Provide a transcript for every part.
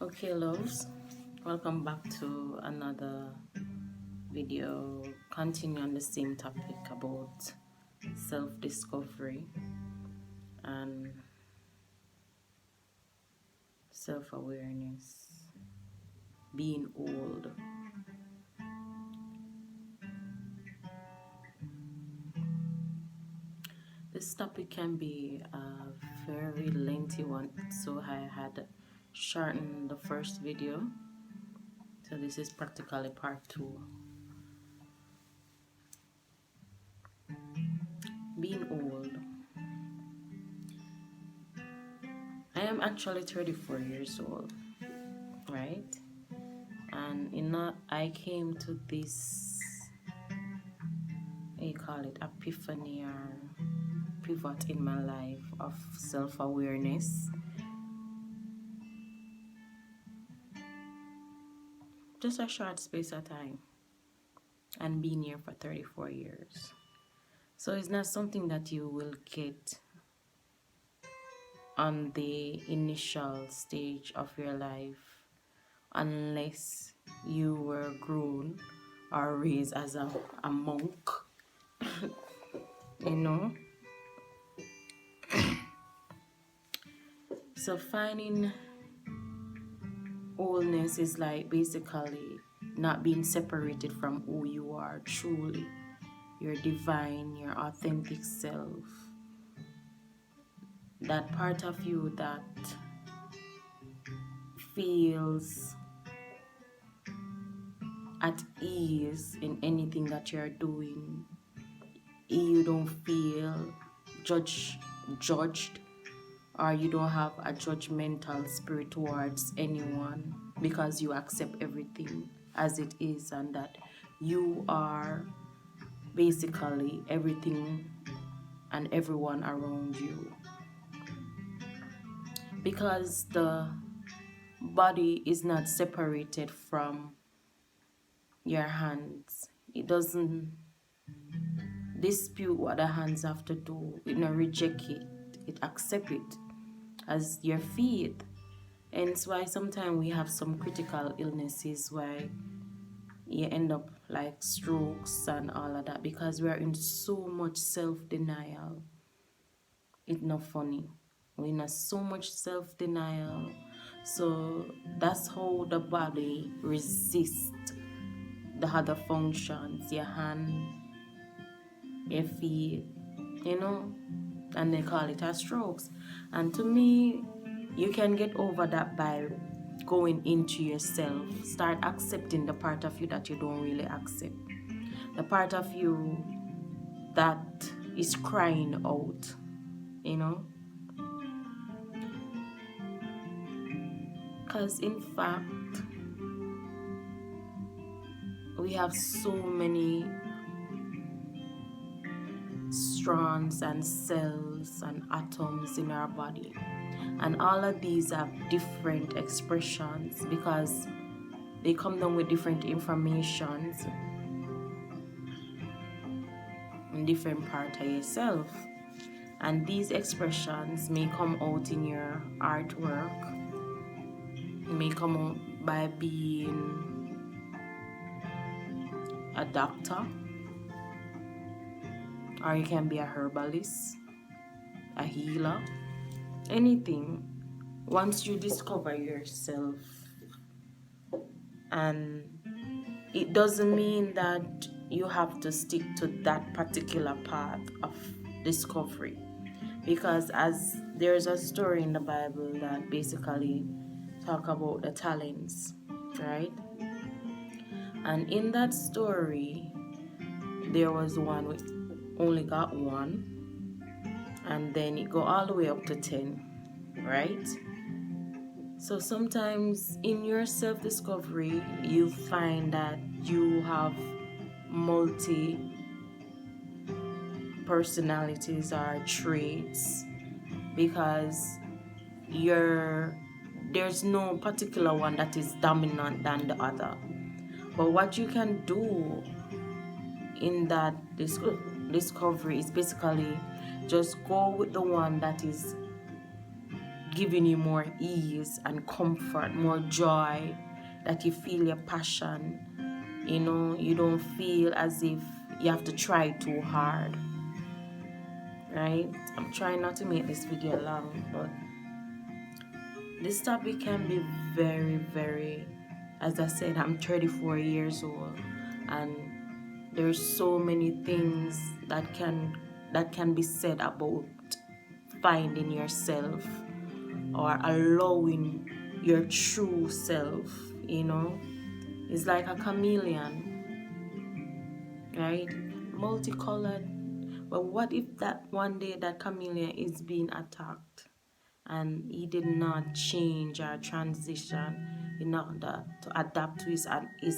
Okay, loves, welcome back to another video. Continue on the same topic about self-discovery and self-awareness, being old. This topic can be a very lengthy one, so I had shortened the first video. So this is practically part 2. Being old. I am actually 34 years old, right? And I came to this, you call it, epiphany or pivot in my life of self-awareness just a short space of time, and been here for 34 years. So it's not something that you will get on the initial stage of your life unless you were grown or raised as a monk. you know so finding wholeness is like basically not being separated from who you are truly, your divine, your authentic self, that part of you that feels at ease in anything that you're doing. You don't feel judged, or you don't have a judgmental spirit towards anyone, because you accept everything as it is, and that you are basically everything and everyone around you. Because the body is not separated from your hands. It doesn't dispute what the hands have to do. It not reject it. It accept it as your feet. And it's why sometimes we have some critical illnesses where you end up like strokes and all of that, because we are in so much self-denial. It's not funny. We're in so much self-denial. So that's how the body resists the other functions, your hand, your feet, and they call it a strokes. And to me, you can get over that by going into yourself. Start accepting the part of you that you don't really accept, the part of you that is crying out, because in fact we have so many strands and cells and atoms in our body, and all of these have different expressions because they come down with different informations in different part of yourself. And these expressions may come out in your artwork. It may come out by being a doctor, or you can be a herbalist, a healer, anything. Once you discover yourself, and it doesn't mean that you have to stick to that particular path of discovery, because as there's a story in the Bible that basically talk about the talents, right? And in that story there was one who only got one, and then it go all the way up to 10, right? So sometimes in your self-discovery you find that you have multi personalities or traits, because there's no particular one that is dominant than the other. But what you can do in that discovery is basically just go with the one that is giving you more ease and comfort, more joy, that you feel your passion. You know, you don't feel as if you have to try too hard, right? I'm trying not to make this video long, but this topic can be very, very, as I said, I'm 34 years old, and there's so many things that can be said about finding yourself or allowing your true self, you know. It's like a chameleon, right? Multicolored. But what if that one day that chameleon is being attacked and he did not change or transition in order to adapt to his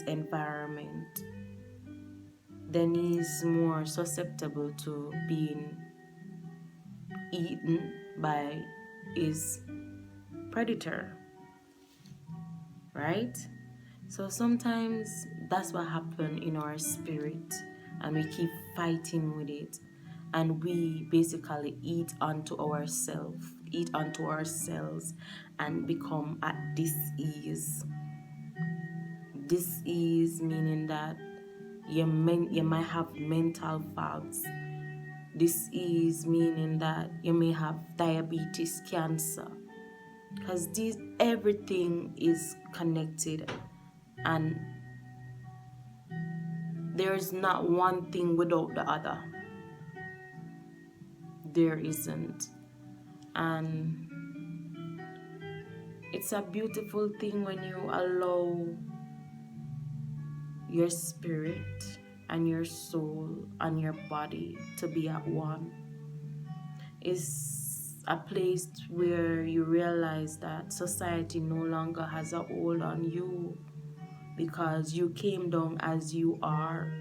environment? Then he's more susceptible to being eaten by his predator, right? So sometimes that's what happens in our spirit, and we keep fighting with it, and we basically eat onto ourselves, and become at dis-ease. Dis-ease meaning that you might have mental fogs. Dis-ease meaning that you may have diabetes, cancer, because everything is connected, and there is not one thing without the other. There isn't. And it's a beautiful thing when you allow your spirit and your soul and your body to be at one. It's a place where you realize that society no longer has a hold on you, because you came down as you are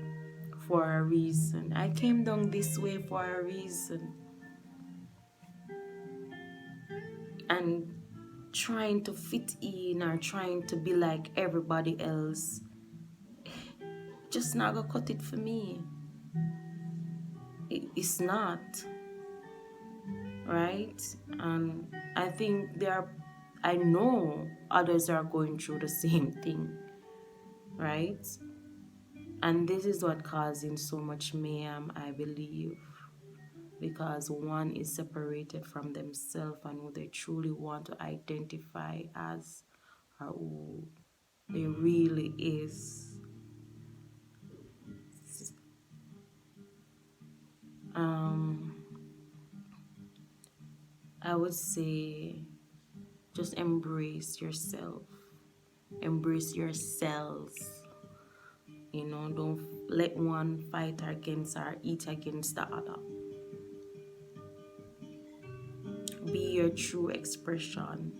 for a reason. I came down this way for a reason. And trying to fit in or trying to be like everybody else, just not gonna cut it for me. It's not, right? And I think I know others are going through the same thing, right? And this is what causing so much mayhem, I believe, because one is separated from themselves and who they truly want to identify as, or who they really is. I would say just embrace yourself, embrace yourselves. You know, don't let one fight against or eat against the other. Be your true expression.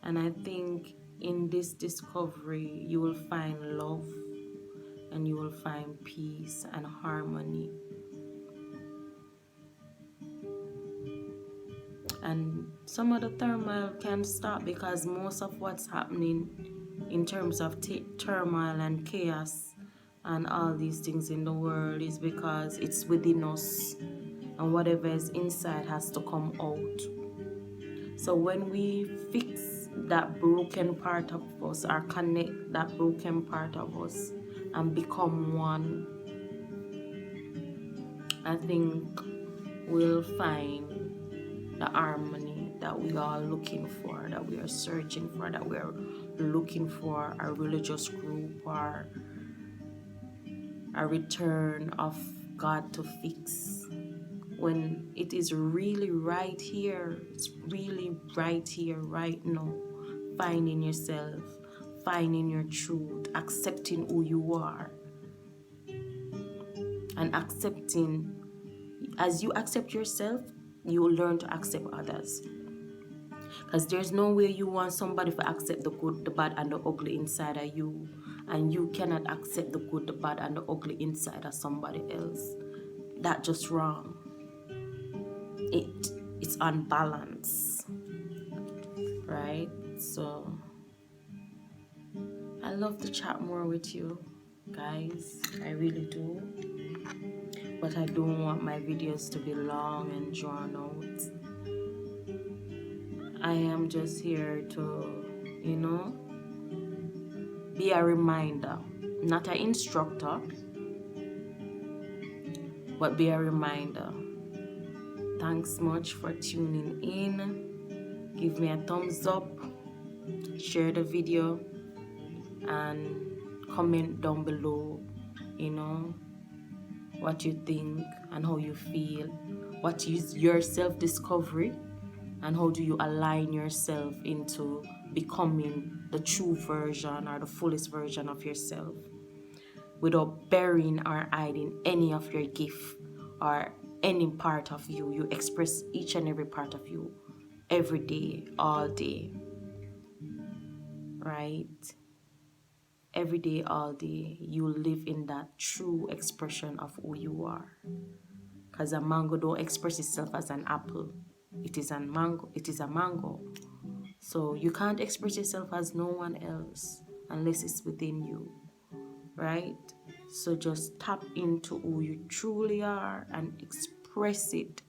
And I think in this discovery, you will find love, and you will find peace and harmony. And some of the turmoil can stop, because most of what's happening in terms of turmoil and chaos and all these things in the world is because it's within us, and whatever is inside has to come out. So when we fix that broken part of us, or connect that broken part of us and become one, I think we'll find the harmony that we are looking for, that we are searching for, that we are looking for a religious group or a return of God to fix, when it is really right here. It's really right here, right now. Finding yourself, finding your truth, accepting who you are, and accepting. As you accept yourself, you will learn to accept others. Because there's no way you want somebody to accept the good, the bad, and the ugly inside of you, and you cannot accept the good, the bad, and the ugly inside of somebody else. That's just wrong. It's unbalanced, right? So I love to chat more with you guys, I really do, but I don't want my videos to be long and drawn out. I am just here to, be a reminder, not an instructor, but be a reminder. Thanks much for tuning in. Give me a thumbs up, share the video, and comment down below, what you think and how you feel. What is your self-discovery, and how do you align yourself into becoming the true version or the fullest version of yourself without burying or hiding any of your gift or any part of you. You express each and every part of you every day, all day, right? Every day, all day, you live in that true expression of who you are. Because a mango don't express itself as an apple. It is a mango. It is a mango. So you can't express yourself as no one else unless it's within you, right? So just tap into who you truly are and express it